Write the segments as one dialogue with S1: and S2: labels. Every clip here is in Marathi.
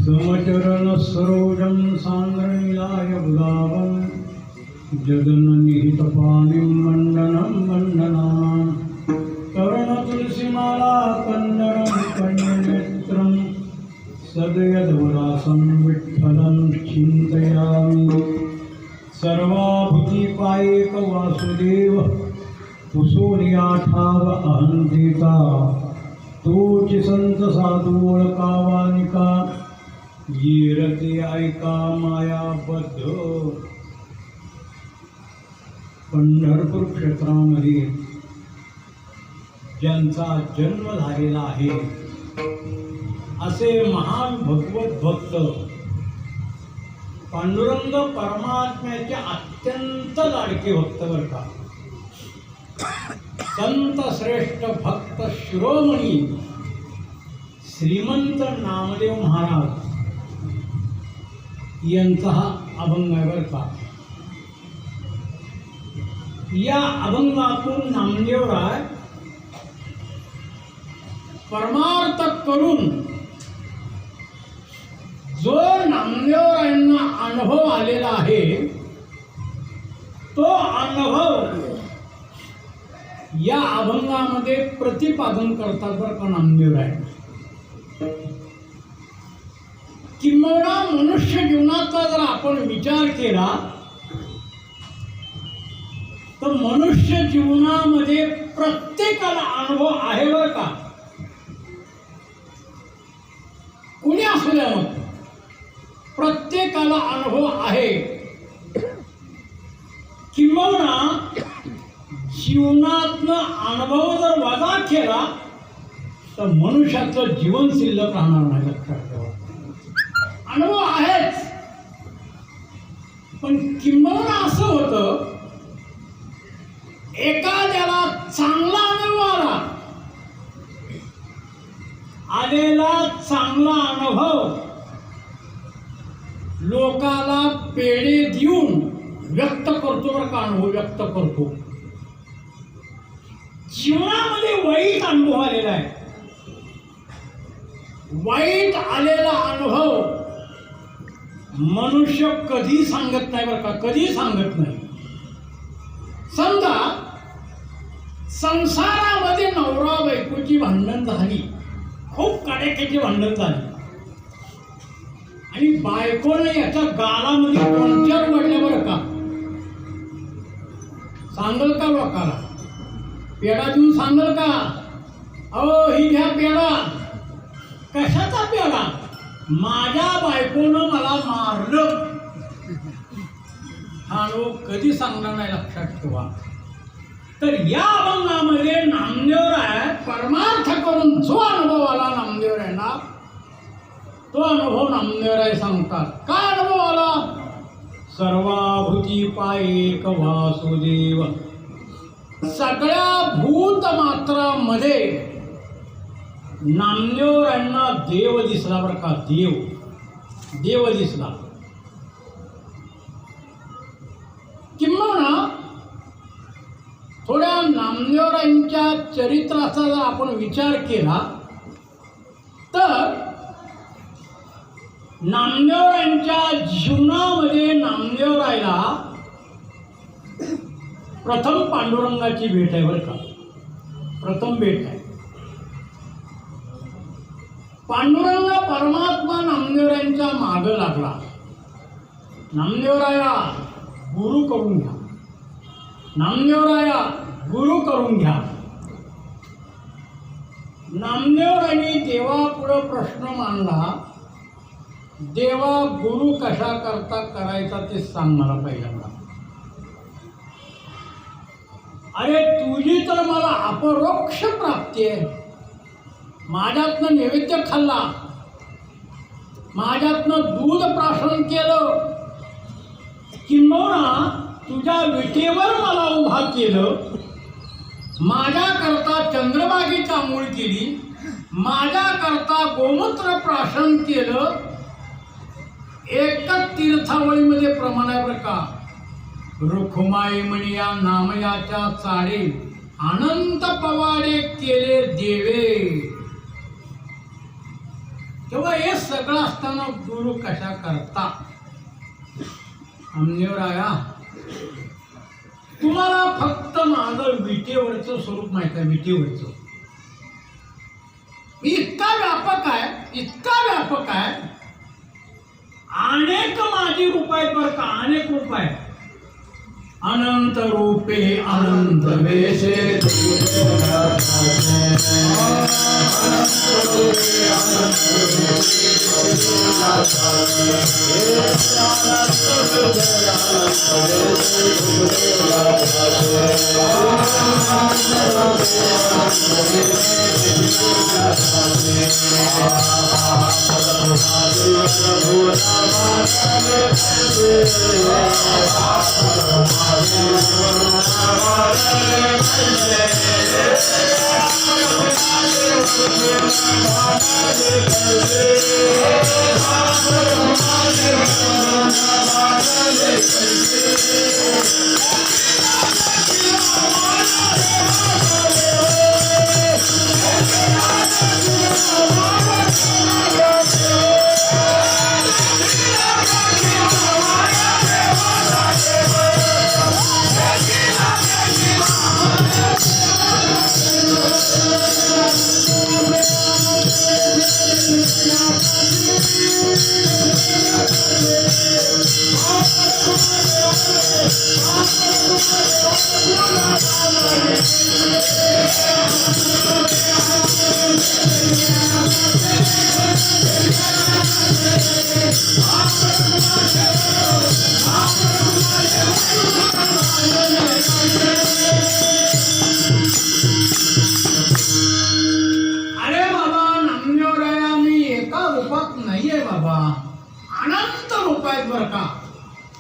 S1: समचरण सरोजं सान्द्रनीलाय बुधावं जगन्निहितपाणिं मण्डनं वन्दनामि तरुणतुलसीमाला कन्दरं कण्यनेत्रं सदयदवरासं विठ्ठलं चिन्तयामि सर्वाभूतिपायेक वासुदेव कुसोनियाठाव अहंतेचा तोच संत साधू ओळखावानिका येरते ऐका मायाबद्ध. पंढरपूर क्षेत्रामध्ये ज्यांचा जन्म झालेला आहे असे महान भगवत भक्त पांडुरंग परमात्म्याचे अत्यंत लाडके भक्त बर का. संत श्रेष्ठ भक्त शिरोमणी श्रीमंत नामदेव महाराज यांचा हा अभंग आहे बर का. या अभंगातून नामदेवराय परमार्थ करून जो नामदेवरायांना अनुभव आलेला आहे तो अनुभव या अभंगामध्ये प्रतिपादन करतात बरं का नामदेवराय. किंबहुना मनुष्य जीवनाचा जर आपण विचार केला तर मनुष्य जीवनामध्ये प्रत्येकाला अनुभव आहे बरं का. कुणी असू द्या मग प्रत्येकाला अनुभव आहे. किंबहुना जीवनातनं अनुभव जर वजा केला तर मनुष्याचं जीवन शिल्लक राहणार नाही. लक्षात ठेवा अनुभव आहेच, पण किंबहुना असं होतं एखाद्याला चांगला अनुभव आलेला चांगला अनुभव लोकाला पेढे देऊन व्यक्त करतो बरं का. अनुभव व्यक्त करतो. जीवनामध्ये वाईट अनुभव आलेला आहे. वाईट आलेला अनुभव मनुष्य कधी सांगत नाही बरं का. कधी सांगत नाही. समजा संसारामध्ये नवरा बायकोची भांडण झाली, खूप कडेक्याची भांडण झाली आणि बायकोने याच्या गालामध्ये पंचर वाढल्या बरं का. सांगल का लोकाला? पेढा देऊन सांगल का अहो ही घ्या पेढा? कशाचा पेढा? माझ्या बायकोनं मला मारलं. हा अनुभव कधी सांगणार नाही. लक्षात ठेवा. तर या अभंगामध्ये नामदेवराय परमार्थ करून जो अनुभव आला नामदेवरायांना तो अनुभव नामदेवराय सांगतात. काय अनुभव आला? सर्वाभूती पायेक वासुदेव. सगळ्या भूत मात्रामध्ये नामदेवरायांना देव दिसला बरं का. देव दिसला. किंबहुना थोड्या नामदेवरायांच्या चरित्राचा जर आपण विचार केला तर नामदेवरायांच्या जीवनामध्ये नामदेवरायला प्रथम पांडुरंगाची भेट आहे बरं का. प्रथम भेट आहे. पांडुरंग परमात्मा नामदेवरायांच्या मागं लागला. नामदेवराया गुरु करून घ्या. नामदेवराया गुरु करून घ्या. नामदेवरायांनी देवापुढं प्रश्न मांडला. देवा गुरु कशा करता करायचा ते सांग मला पहिल्यांदा. अरे तुझी तर मला अपरोक्ष प्राप्ती आहे. माझ्यातनं नैवेद्य खाल्ला, माझ्यातनं दूध प्राशन केलं, किंबहुना तुझ्या विटेवर मला उभा केलं, माझ्याकरता चंद्रभागेची आंघोळ केली, माझ्याकरता गोमूत्र प्राशन केलं. एकच तीर्थावळीमध्ये प्रमाण आहे बरं का. रुखमाई म्हणी या नामयाच्या चाडे अनंत पवाडे केले देवे. तेव्हा हे सगळं असताना गुरु कशा करता? नामदेवराया, तुम्हाला फक्त माझं विटेवरचं स्वरूप माहित आहे. विटेवरचं मी इतका व्यापक आहे, इतका व्यापक आहे. अनेक माझी रूप आहेत बरं का, अनेक रूप आहेत. अनंत रूपे अनंत वेशे,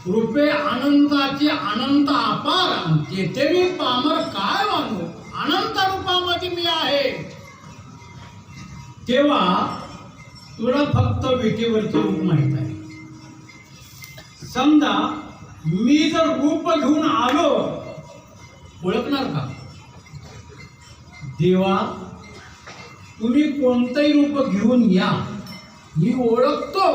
S1: रूपे अनंताची अनंत अपार, तेथे मी पामर काय मानू, अनंत रूपामध्ये मी आहे. तेव्हा तुला फक्त विटेवरचं रूप माहित आहे. समजा मी जर रूप घेऊन आलो, ओळखणार का? देवा, तुम्ही कोणतंही रूप घेऊन या, मी ओळखतो.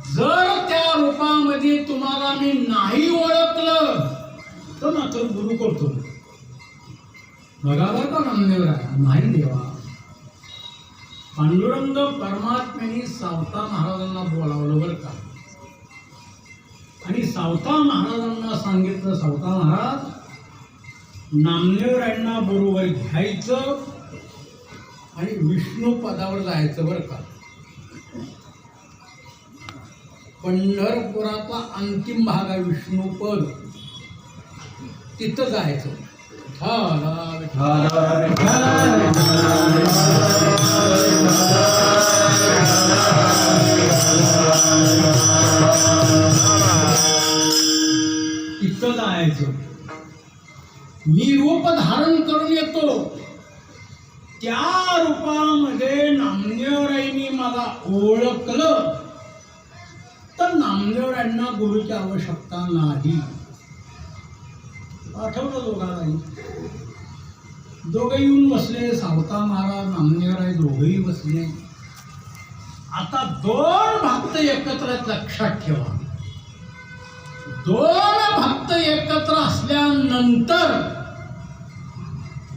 S1: जर त्या रूपामध्ये तुम्हाला मी नाही ओळखलं तर मात्र गुरु करतो. बघा बरं का नामदेवराया, नाही देवा. पांडुरंग परमात्म्याने सावता महाराजांना बोलावलं बरं का, आणि सावता महाराजांना सांगितलं, सावता महाराज नामदेवरायांना बरोबर घ्यायचं आणि विष्णू पदावर जायचं बरं का. पंढरपुराचा अंतिम भाग आहे विष्णूपद, तिथं जायचं. तिथं जायचं. मी रूप धारण करून येतो. त्या रूपामध्ये नामदेवरायांनी मला ओळखलं तर नामदेवरायांना गुरुची आवश्यकता नाही. आठवलं दोघांनाही. दोघे येऊन बसले, सावता महाराज, नामदेवराय दोघेही बसले. आता दोन भक्त एकत्र आहेत, लक्षात ठेवा. दोन भक्त एकत्र असल्यानंतर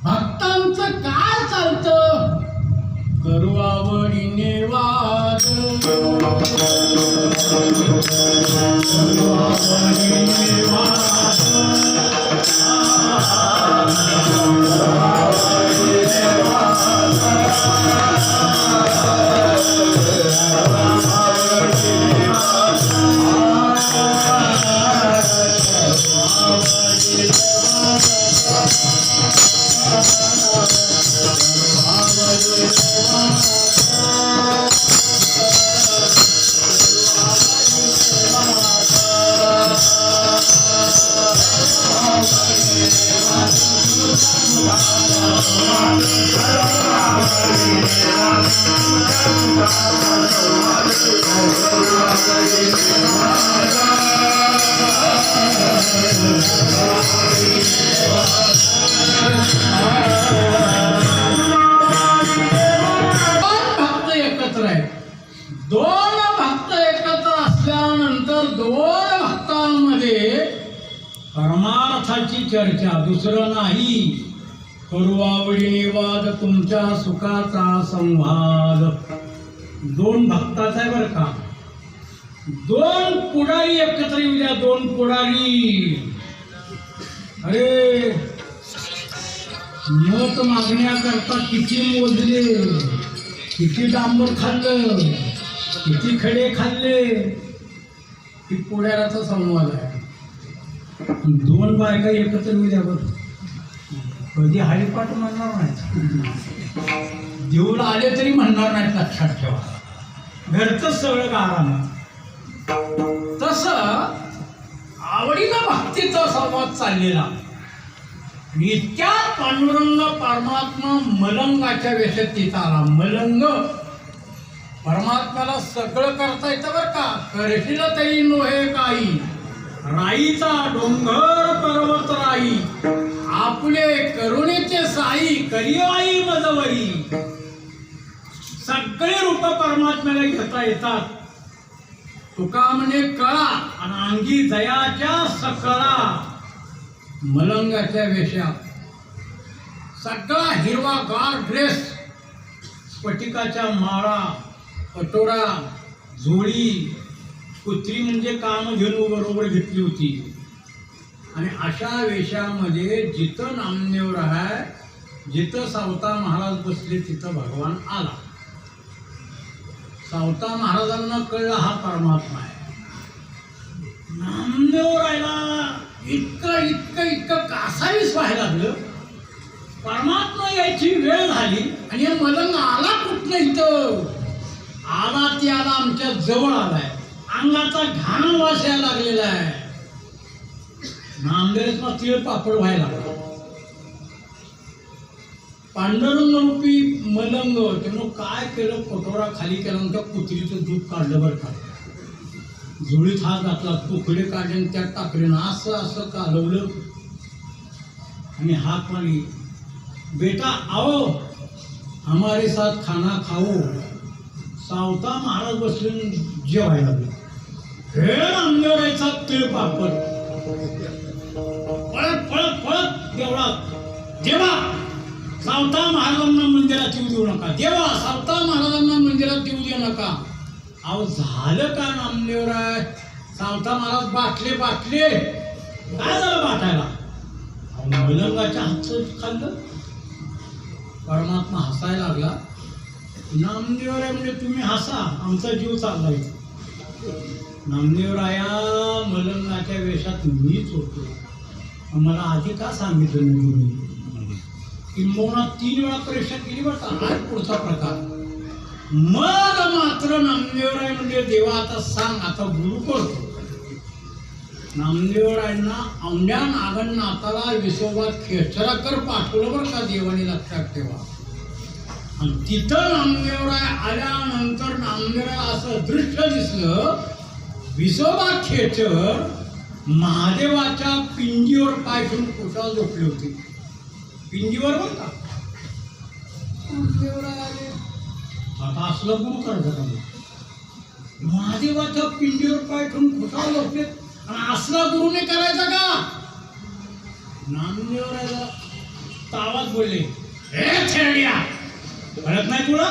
S1: भक्तांचं काय चालतं? करू आवडीने वाद, करू आवडीने वाद, भक्त एकत्र आहे. दोन भक्त एकत्र असल्यानंतर दोन भक्तांमध्ये परमार्थाची चर्चा, दुसरं नाही. करू आवडीने वाद तुमच्या सुखाचा संवाद. दोन भक्ताचा आहे बरं का. दोन पुढारी एकत्र येऊ द्या. दोन पुढारी. अरे मत मागण्याकरता किती मोजले, किती डांबर खाल्लं, किती खडे खाल्ले. ही पुढाऱ्याचा संवाद आहे. दोन बायका एकत्र येऊ द्या बरं. कधी हरिपाठ म्हणणार नाही, देऊला आले तरी म्हणणार नाहीत. लक्षात ठेवा. घरचं सगळं गारानं. तसं आवडीनं भक्तीचा संवाद चाललेला. इतक्यात पांडुरंग परमात्मा मलंगाच्या वेशात तिथं आला. मलंग परमात्म्याला सगळं करता येतं बरं का. करशील तरी नोहे काही, राईचा डोंगर पर्वत राई, आपले करुणेचे साई करिवाई मजवरी. सगळे रूप परमात्म्याला घेता येतात. तुका म्हणे कळा आणि अंगी जयाच्या सकळा. मलंगाच्या वेशात सगळा हिरवागार ड्रेस, स्फटिकाच्या माळा, पटोरा, झोळी, कुत्री म्हणजे कामधेनू बरोबर घेतली होती. आणि अशा वेशामध्ये जिथं नामदेव आहे, जिथं सावता महाराज बसले तिथं भगवान आला. सावता महाराजांना कळलं हा परमात्मा आहे. नामदेव राहिला इतकं इतकं इतकं कासावीस व्हायला लागलं. परमात्मा यायची वेळ झाली आणि हे मलंग आला कुठनं इथं. आला ती आला आमच्या जवळ आलाय. अंगाचा घाण वास यायला लागलेला आहे. नामदेवाचा तीळ पापड व्हायला लागला. पांडुरंग रूपी मलंग त्यानं काय केलं, कटोरा खाली केल्यानंतर कुत्रीचं दूध काढलं बरं का. जुळीत हात घातला, तुकडे काढले आणि त्यात टाकले ना असं असं कालवलं आणि हात मारली. बेटा आओ हमारे साथ खाना खाओ. सावता महाराज बसले जेवायला लागले. हे नामदेवाचा तीळ पापड. पळत पळत पळत देवळात. देवा सावता महाराजांना मंदिरात येऊ देऊ नका. देवा सावता महाराजांना मंदिरात येऊ देऊ नका. अहो झालं का नामदेवराय. सावता महाराज बाटले बाटले. काय झालं बाटायला. मलंगाच्या हातचं खाल्लं. परमात्मा हसायला लागला. नामदेवराय म्हणजे तुम्ही हसा, आमचा जीव चाललाय. नामदेवराया मलंगाच्या वेशात मीच होतो. मला आधी का सांगितलं नाही तुम्ही. किंबहुना 3 वेळा परीक्षा केली बरं का. हा पुढचा प्रकार. मग मात्र नामदेवराय म्हणजे देवा आता सांग, आता गुरु करतो. नामदेवरायांना औंढ्या नागनाथाला विसोबात खेचराकर पाठवलं बरं का देवाने. लक्षात ठेवा. आणि तिथं नामदेवराय आल्यानंतर नामदेवराय असं दृश्य दिसलं. विसोबा खेचर महादेवाच्या पिंडीवर पाय ठेवून कुशाल झोपले होते. पिंडीवर बरं का. नामदेवराय आले. आता असलं गुरु करायचं का. महादेवाच्या पिंडीवर पाय ठेवून कुशाल झोपले आणि असला गुरुने करायचा का. नामदेवरायला तावात बोलले, हे खेळड्या कळत नाही तुला.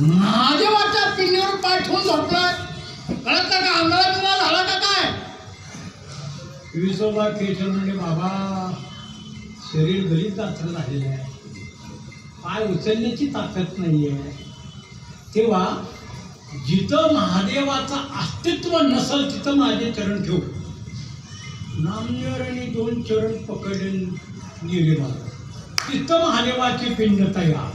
S1: महादेवाच्या पिंडीवर पाय ठेवून झोपलाय, कळत नाही का. अंगाला तुला झाला का काय. विसोबा खेचर म्हणजे बाबा शरीर गरीब गात्र झालेलं आहे, पाय उचलण्याची ताकद नाही आहे. तेव्हा जिथं महादेवाचं अस्तित्व नसल तिथं माझे चरण ठेवू. नामदेवाने 2 चरण पकडले गेले बाबा. तिथं महादेवाची पिंड तयार.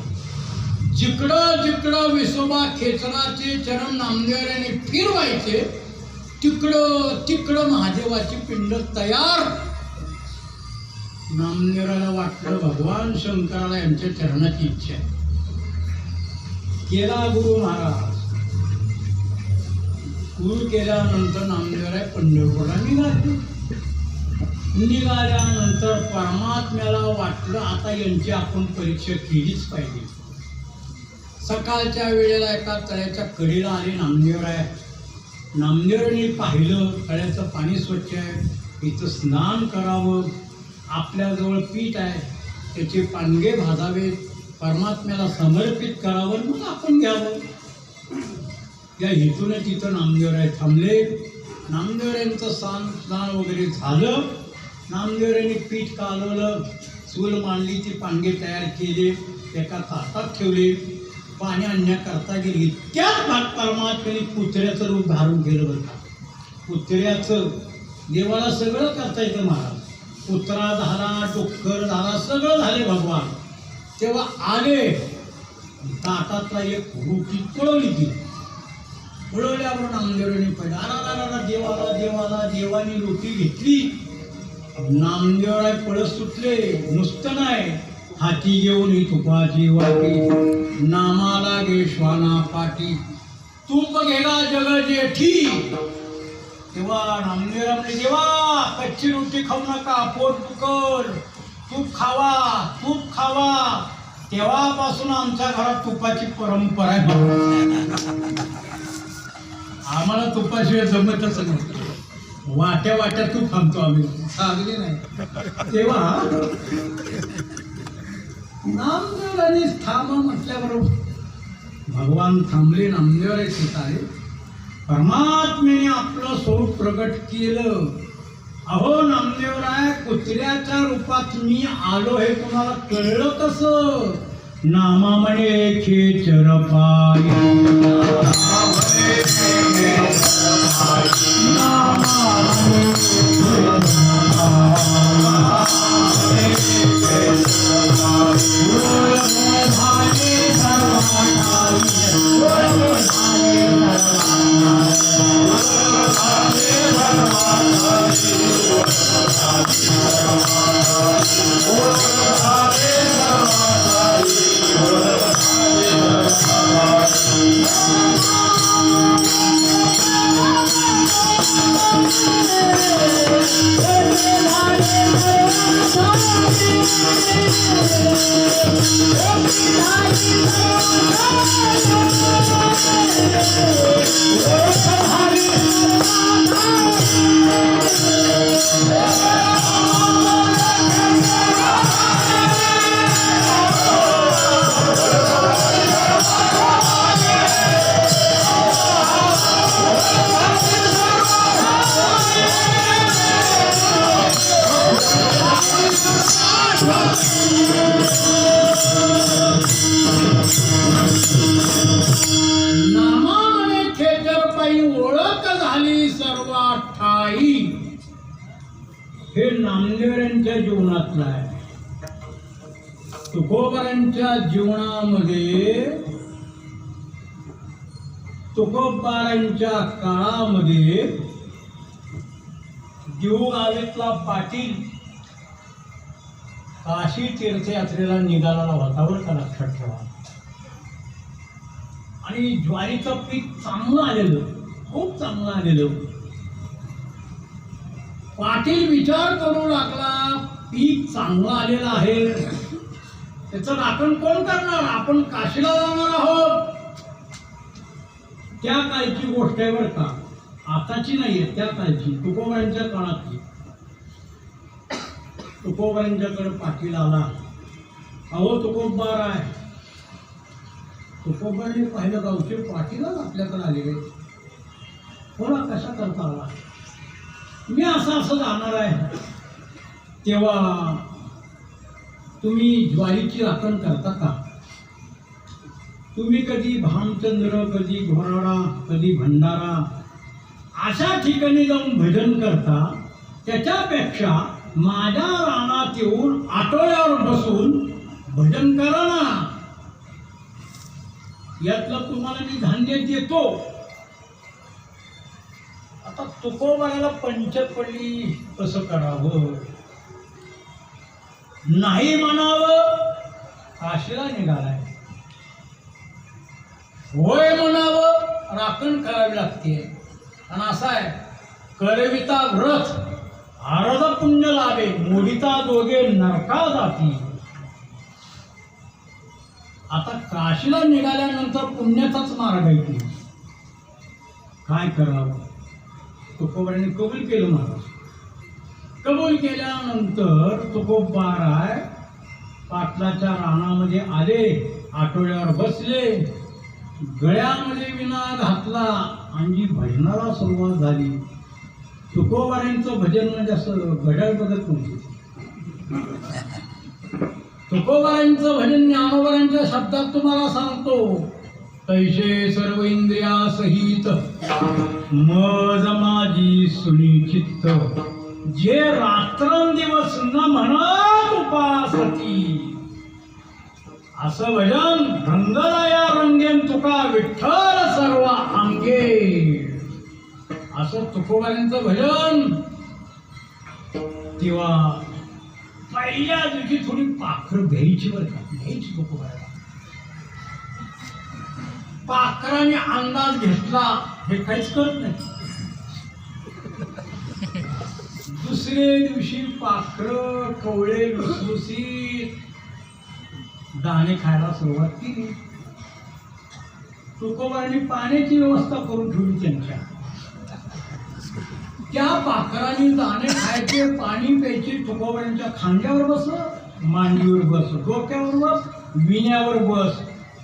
S1: जिकडं जिकडं विसोबा खेचराचे चरण नामदेवाने फिरवायचे तिकडं तिकडं महादेवाची पिंड तयार. नामदेवाला वाटलं भगवान शंकराला यांच्या चरणाची इच्छा आहे. केला गुरु महाराज. गुरु केल्यानंतर नामदेवराय पंढरपूरला निघाले. निघाल्यानंतर परमात्म्याला वाटलं आता यांची आपण परीक्षा केलीच पाहिजे. सकाळच्या वेळेला एका तळ्याच्या कडेला आले नामदेव आहे. नामदेवांनी पाहिलं तळ्याचं पाणी स्वच्छ आहे, इथं स्नान करावं, आपल्याजवळ पीठ आहे त्याचे पानगे भाजावेत, परमात्म्याला समर्पित करावं, मग आपण घ्यावं. या हेतूने तिथं नामदेवराय थांबले. नामदेवरायांचं स्नान वगैरे झालं. नामदेवरायांनी पीठ कालवलं, चूल मांडली, ती पानगे तयार केले, एका ताटात ठेवले, पाणी आणण्याकरता गेली. त्याच भाग परमात्म्याने कुत्र्याचं रूप धारण केलं बरं का. कुत्र्याचं देवाला सगळं करता येतं महाराज. कुत्रा झाला, डुक्कर झाला, सगळं झाले भगवान. तेव्हा आले, ताटातला एक रोटी पळवली ती. पळवल्यावर नामदेवाने पहिला अरा देवाला देवाला देवानी रोटी घेतली. नामदेवराय पळत सुटले. नुसतं नाही, हाती घेऊन तुपाची वाटी, नामाला गे श्वाना पाटी, तूप गेला जग जेठी. तेव्हा नामदेवराय म्हणजे देवा कच्ची रोटी खाऊ नका, पोट दुखल, तूप खावा, तूप खावा. तेव्हापासून आमच्या घरात तुपाची परंपरा आहे. आम्हाला तुपाशिवाय जमतच नव्हतं. वाट्या वाट्या तूप थांबतो आम्ही, सागली नाही. तेव्हा नामदेवांनी थांबा म्हटल्याबरोबर भगवान थांबले. नामदेवराय तिथं आले. परमात्म्याने आपलं स्वरूप प्रगट केलं. अहो नामदेवराय, कुत्र्याच्या रूपात मी आलो हे तुम्हाला कळलं कसं? नामामणे खेचर पाय, नामामणे खेचर पायी ओळख झाली सर्व ठाई. हे नामदेवरांच्या जीवनातलं आहे. तुकोबारांच्या जीवनामध्ये, तुकोबारांच्या काळामध्ये जीवगावीतला पाटील काशी तीर्थयात्रेला निघालेला होता बरं का, लक्षात ठेवा. आणि ज्वारीचं पीक चांगलं आलेलं, खूप चांगलं आलेलं. पाटील विचार करू लागला, पीक चांगलं आलेलं आहे, त्याचं राखण कोण करणार? आपण काशीला जाणार आहोत. त्या काळची गोष्ट आहे बरं का, आताची नाही आहे, त्या काळची, तुकोबारांच्या काळातली. तुकोबारांच्याकडे पाटील आला. अहो तुकोबार आहे. तुकोबारांनी पाहिलं, गावचे पाटीलच आपल्याकडे आलेले, कोणा कशा करता आला? मी असं जाणार आहे. तेव्हा तुम्ही ज्वारीची राखण करता का? तुम्ही कधी भामचंद्र, कधी घोराडा, कधी भंडारा अशा ठिकाणी जाऊन भजन करता, त्याच्यापेक्षा माझ्या रानात येऊन आटोळ्यावर बसून भजन करा ना. यातलं तुम्हाला मी धान्य देतो. आता तुकोबाराला पंचायत पडली, कसं करावं? नाही म्हणावं, काशीला निघालाय. होय म्हणावं, राखण करावी लागते. आणि असं आहे, करविता व्रत आरद पुण्य लाभे, मोडिता दोघे नरका जाती. आता काशीला निघाल्यानंतर पुण्याचाच मार्ग आहे की काय करावं. तुकोबारांनी कबूल केलं महाराज. कबूल केल्यानंतर तुकोबाराय पाटलाच्या रानामध्ये आले, आठवड्यावर बसले, गळ्यामध्ये विणा घातला आणि जी भजनाला सुरुवात झाली. तुकोबारांचं भजन म्हणजे असं घड्याळ बघत नव्हते. तुकोबारांचं भजन ज्ञानोबारांच्या शब्दात तुम्हाला सांगतो. तैसे सर्व इंद्रिया सहित मज माझी सुनिचित्त, जे रात्रंदिवस न म्हणत उपासती. असं भजन रंगराया रंगेन तुका विठ्ठल सर्व अंगे. असं तुकोबारांचं भजन. तेव्हा पहिल्या दिवशी थोडी पाखरं घ्यायची बरं का, घ्यायची तुकोबाराला. पाखराने अंदाज घेतला हे काहीच करत नाही. दुसरे दिवशी पाखरं कवळे लुसलुसीत दाणे खायला सुरुवात केली. तुकोबारांनी पाण्याची व्यवस्था करून ठेवली त्यांच्या. त्या पाखरांनी दाणे खायचे, पाणी प्यायचे. तुकोबारांच्या खांद्यावर बस, मांडीवर बस, डोक्यावर बस, विण्यावर बस,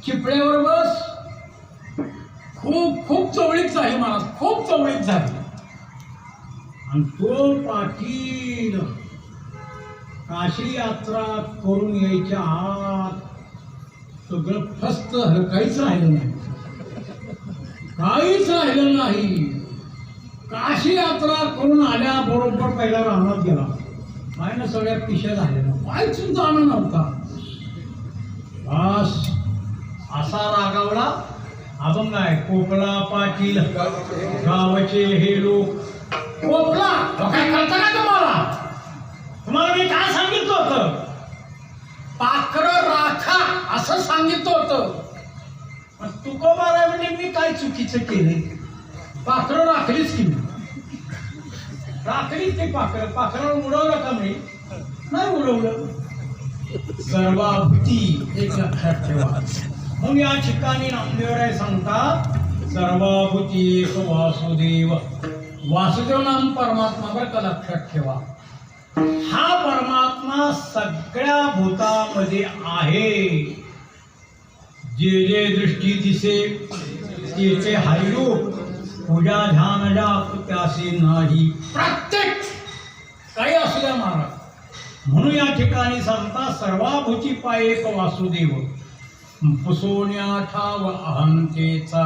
S1: चिपळ्यावर बस. खूप खूप चवळीच आहे महाराज, खूप चवळीच झाली. आणि तो पाटील काशी यात्रा करून यायच्या आत सगळं फस्त काहीच राहिलं नाही, काहीच राहिलं नाही. काशी यात्रा करून आल्याबरोबर पहिला रानात गेला. काय ना सगळ्या पिशा झालेल्या, काहीच जाणं नव्हता. बस असा रागावला. अभंग आहे, कोपला पाटील गावचे हे लोक. कोपला काय कळतं का तुम्हाला? तुम्हाला मी काय सांगितलं होतं? पाखरं राखा असं सांगितलं होतं. पण तुकोबाराय म्हणजे मी काय चुकीचं केलंय? पाखरं राखलीच की मी, राखलीच ते पाखरं. पाखरावर उडवलं का मी? नाही उडवलं. सर्वाभूती एक लक्षात ठेवा. मग या ठिकाणी नामदेवराय सांगतात, सर्वाभूती एक वासुदेव. वासुदेव नाम परमात्मा बरं का, लक्षात ठेवा. हा परमात्मा सगळ्या भूतामध्ये आहे. जे जे दृष्टी दिसे त्याचे हरिरूप, पूजा ध्यान जाप त्यासे नाही. प्रत्येक काही असू द्या महाराज. म्हणून या ठिकाणी सांगता, सर्वाभूती पाय एक वासुदेव, पुसोन्या ठाव अहंतेचा.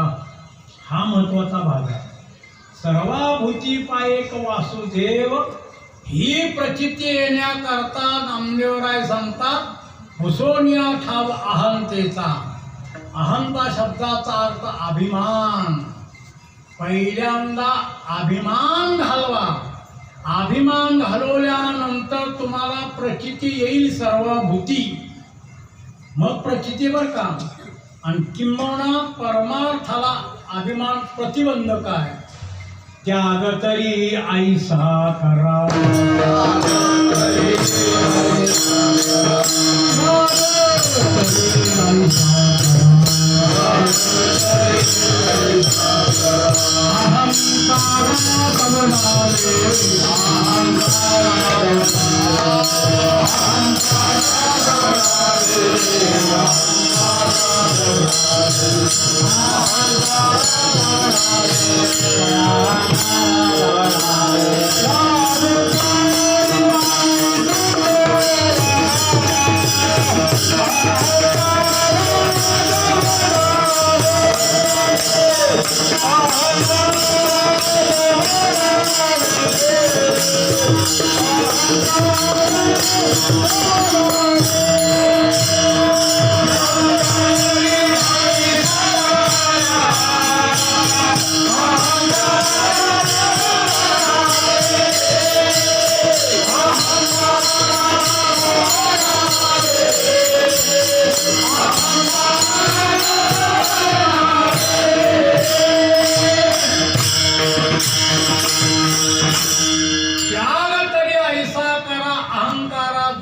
S1: हा महत्वाचा भाग आहे. सर्वाभूती पाय एक वासुदेव ही प्रचिती येण्याकरता नामदेवराय सांगतात, पुसोन्या ठाव अहंतेचा. अहंता शब्दाचा अर्थ अभिमान. पहिल्यांदा अभिमान घालवा. अभिमान घालवल्यानंतर तुम्हाला प्रचिती येईल सर्वभूती, मग प्रचिती बर का. आणि किंबहुना परमार्थाला अभिमान प्रतिबंधक आहे. त्याग तरी ऐसा करा,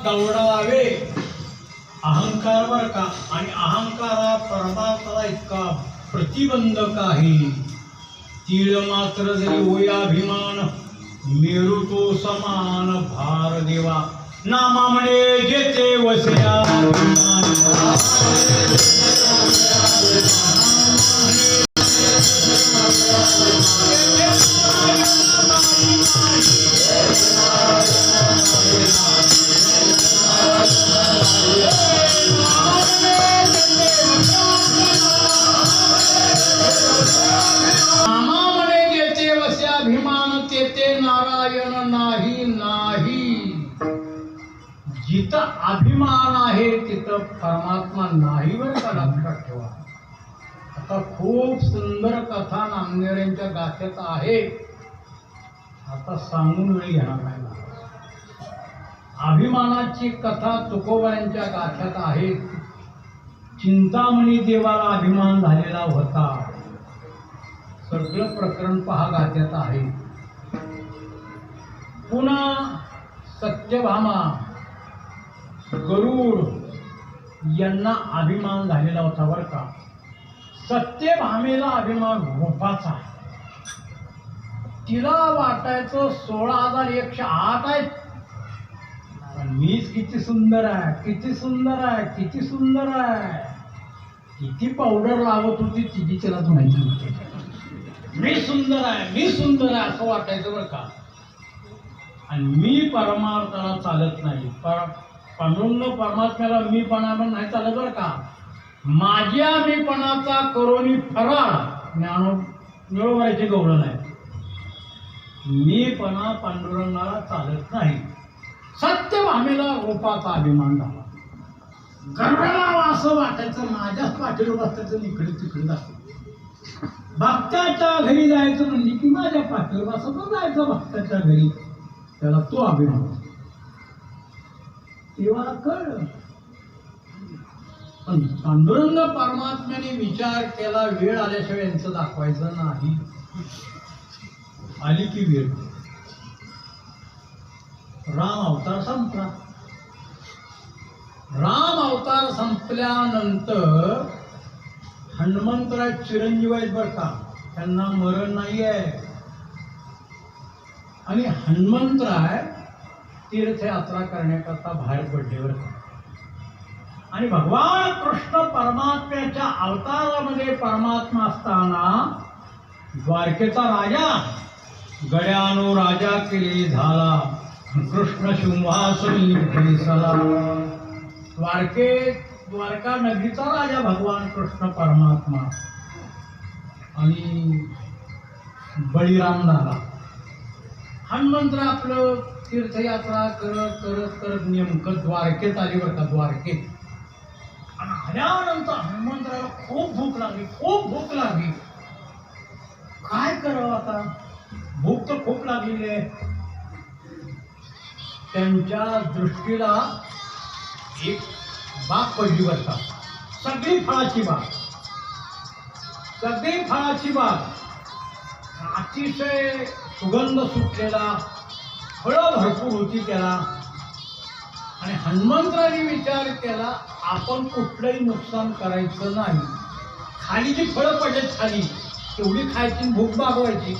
S1: दौडावे. प्रतिबंध काही, तीळ मात्र जरी होयाभिमान, मेरू तो समान भार देवा, नामा म्हणे जेते वसया अभिमान. नारायण नाही नाही. जिथं अभिमान आहे तिथं परमात्मा नाही, बरं का लक्षात ठेवा. आता खूप सुंदर कथा नामदेवांच्या गाथ्यात आहे, आता सांगून वेळ घेणार नाही. अभिमानाची कथा तुकोबांच्या गाथ्यात आहे. चिंतामणी देवाला अभिमान झालेला होता. सगळं प्रकरण पहा गाथ्यात आहे. पुन्हा सत्यभामा, गरुड यांना अभिमान झालेला होता, बरं का. सत्यभामेला अभिमान रूपाचा. तिला वाटायचं 16,108 आहेत. मीच किती सुंदर आहे, किती सुंदर आहे, किती सुंदर आहे. किती पावडर लावत होती तिची तिलाच माहिती होती. मी सुंदर आहे, मी सुंदर आहे असं वाटायचं, बरं का. आणि मी परमार्थाला चालत नाही. पांडुरंग परमात्म्याला मीपणा पण नाही चालत, बरं का. माझ्या मीपणाचा करोनी फराळ मिळवायचे गौरव नाही. मीपणा पांडुरंगाला चालत नाही. सत्यभामेला रूपाचा अभिमान झाला. गर्वाला असं वाटायचं माझ्याच पाठीवर बसतायचं, इकडे तिकडे जायचं. भक्ताच्या घरी जायचं म्हणजे की माझ्या पाठीवर बसत जायचं भक्ताच्या घरी. त्याला तो अभिमान. तेव्हा कळलं. पण पांडुरंग परमात्म्याने विचार केला, वेळ आल्याशिवाय यांचं दाखवायचं नाही. आली की वेळ. राम अवतार संपला. राम अवतार संपल्यानंतर हनुमंतराय चिरंजीव आहेत, बरं का. त्यांना मरण नाही आहे. आणि हनुमंतराय तीर्थयात्रा करण्याकरता बाहेर पडले, बरं का. आणि भगवान कृष्ण परमात्म्याच्या अवतारामध्ये परमात्मा असताना द्वारकेचा राजा गड्यानो राजा केले झाला, कृष्ण सिंहासनी बसला. द्वारका नगरीचा राजा भगवान कृष्ण परमात्मा. आणि बळीराम झाला. हनुमंतराय आपलं तीर्थयात्रा करत करत करत नेमकं द्वारकेत आली, बरं का. द्वारकेत आणि आल्यानंतर हनुमंतराला खूप भूक लागली, खूप भूक लागली. काय करावं आता, भूक तर खूप लागलेली आहे. त्यांच्या दृष्टीला एक बाग पडली, बरं का. सगळी फळाची बाग, सगळी फळाची बाग. अतिशय सुगंध सुटलेला, फळं भरपूर होती त्याला. आणि हनुमंतराने विचार केला, आपण कुठलंही नुकसान करायचं नाही. खाली जी फळं पडलेत खाली तेवढी खायची, भूक भागवायची.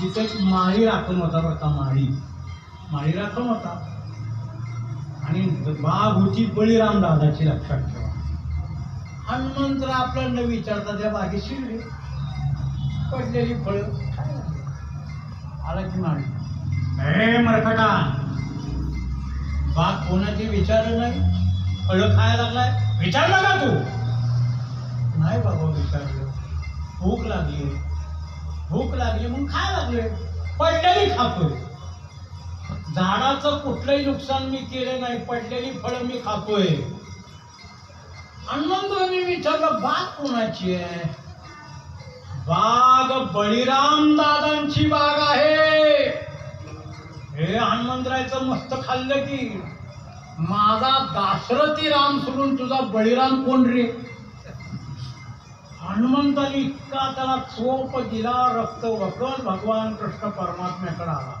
S1: तिथे एक माळी राखण होता, बरं का. माळी राखण होता. आणि बाग होती बळीराम दादाची, लक्षात ठेवा. हनुमंतराय आपल्याला न विचारता त्या बागेत शिरले. पडलेली फळं आला की माळी, हे मरकटा, बाग कोणाची विचारलं नाही, फळं खायला लागलाय, विचारलं का तू? नाही बाबा विचारलं. भूक लागली, भूक लागली म्हणून खायला लागले. पडलेली खातोय. झाडाचं कुठलंही नुकसान मी केलं नाही, पडलेली फळं मी खातोय. हनुमंतराने विचारलं, बाग कोणाची आहे? बाग बळीराम दादांची बाग आहे. हे हनुमंतरायचं मस्त खाल्लं की, माझा दाशरथी राम सोडून तुझा बळीराम कोण रे? हनुमंताने इतका त्याला चोप दिला, रक्त वकल भगवान कृष्ण परमात्म्याकडे आला.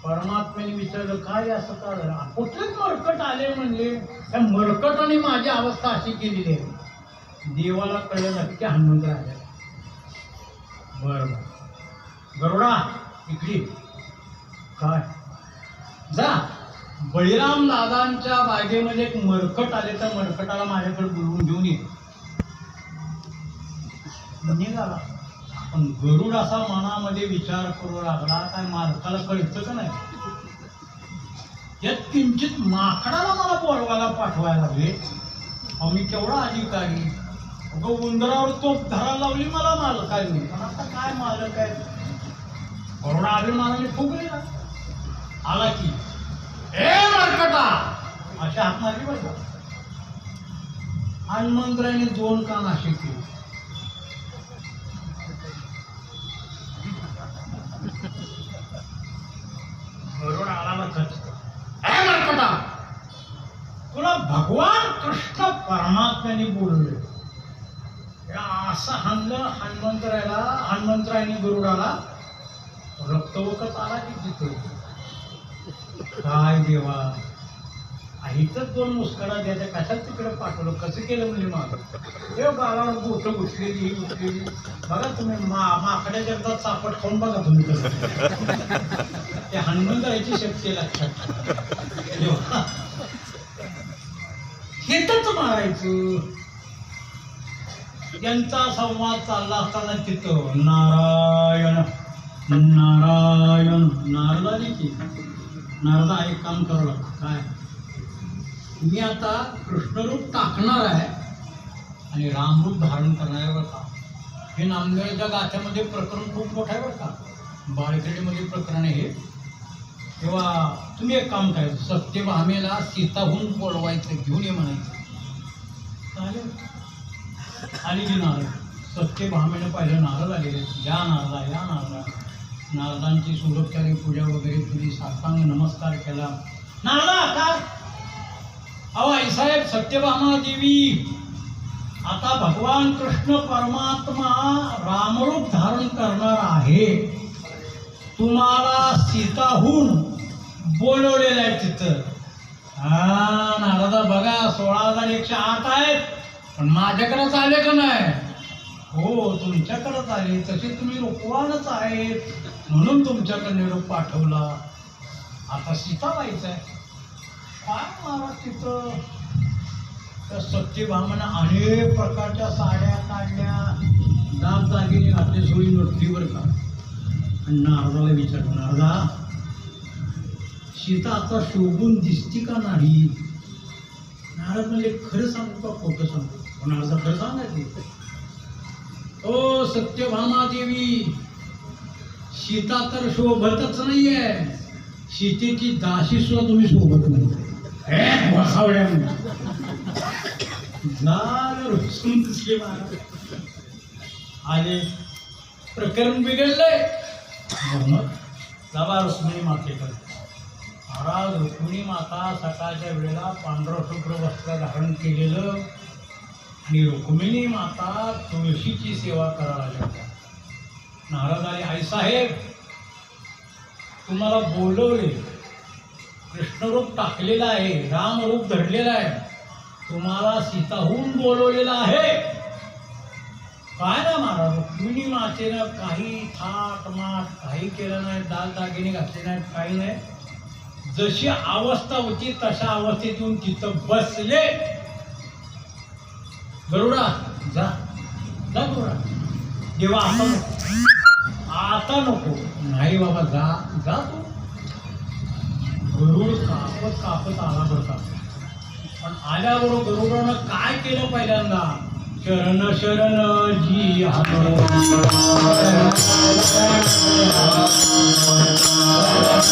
S1: परमात्म्याने विचारलं, काय असं का झालं? कुठलेच मरकट आले म्हणले. त्या मरकटाने माझी अवस्था अशी केलेली आहे. देवाला कळलं नक्की हनुमंत राजा. बरं गरुडा इकडे काय जा, बळीराम दादांच्या बागेमध्ये एक मरकट आले तर मरकटाला माझ्याकडे बोलवून घेऊन ये. निघाला. पण गरुड असा मनामध्ये विचार करू लागला, काय मालकाला कळतं का नाही, यात किंचित माकडाला मला बोलवायला पाठवायला लागले. आम्ही केवढा अधिकारी, उंदरावर तोप धरायला लावली मला मालकाने. पण आता काय मालक आहे. गरुडा अभिमानाने फुगलेला. आला की ए मरकटा अशी हात मारली बरं का. हनुमंतरायाने 2 कान असे केले. गरुड आला ना ए मरकटा, तुला भगवान कृष्ण परमात्म्याने बोलले. असं हाणलं हनुमंतरायाने गरुडाला. रक्तवकत आला की तिथं. काय देवा, इथंच 2 मुस्कडा द्यायच्या, कशात तिकडे पाठवलं, कसं केलं म्हणजे मग हे गालावर बोटं घुसलेली घुसलेली. बघा तुम्ही माकड्याच्या एकदा चापट खाऊन बघा तुम्ही कसं. ते हनुमंतरायाची शक्ती लक्षात. हेच मारायचं. यांचा संवाद चालला असताना तिथं नारायण नारायण नारदाने की नारदा एक काम करावं लागतं. काय, मी आता कृष्णरूप टाकणार आहे आणि रामरूप धारण करणार आहे बरं का. हे नामदेवाच्या गाथ्यामध्ये प्रकरण खूप मोठं आहे बरं का. बाळखेडीमध्ये प्रकरण आहे हे. तेव्हा तुम्ही एक काम करायचं, सत्यभामेला सीताहून बोलवायचं, घेऊन ये म्हणायचं. चालेल. आली की नारद. सत्यभामेनं पाहिलं नारद आलेले. या नारदा या नारदा. नारदांची सुरक्षारी पूजा वगैरे केली. साष्टांग नमस्कार केला. नारदा का अहो आईसाहेब, सत्यभामा देवी आता भगवान कृष्ण परमात्मा रामरूप धारण करणार आहे. तुम्हाला सीताहून बोलवलेलं आहे तिथं. हा नारदा बघा, 16,108 आहेत, पण माझ्याकडेच आले का नाही. हो तुमच्याकडेच आले. तसे तुम्ही रूपवानच आहेत म्हणून तुमच्याकडे निरोप पाठवला. आता सीताबाईच आहे. काय महाराज तिथं त्या सत्यभामानं अनेक प्रकारच्या साड्या काढल्या, दागदागिने घातले, सोयी नोटलीवर का. आणि नारदाला विचारलं, नारदा सीता आता शोभून दिसती का नाही. नारद म्हणजे खरं सांगू का खोटं सांगू. नारदा खरं सांगायचं. ओ सत्यभामा देवी, सीता तर शोभतच नाहीये. सीतेची दासी सुद्धा तुम्ही शोभत नाही. आले प्रकरण बिघडलंय. जबा रुक्मिणी मातेकडे. महाराज रुक्मिणी माता सकाळच्या वेळेला पांढरं शुभ्र वस्त्र धारण केलेलं आणि रुक्मिणी माता तुळशीची सेवा करायला लागल्या. नारद आले, आईसाहेब तुम्हाला बोलवले, कृष्णरूप टाकलेलं आहे, रामरूप धरलेलं आहे, तुम्हाला सीताहून बोलवलेलं आहे. काय ना महाराज, रुक्मिणी मातेनं काही थाट माट काही केलं नाही, दागदागिने घातले नाहीत, काही नाही. जशी अवस्था होती तशा अवस्थेत येऊन तिथं बसले. गरुडा जा जा गरुडा. देवा आता नको, आता नको. नाही बाबा जा जा तू. गरुड कापत कापत आला बरं का. पण आल्याबरोबर गरुडानं काय केलं पहिल्यांदा, शरण शरण जी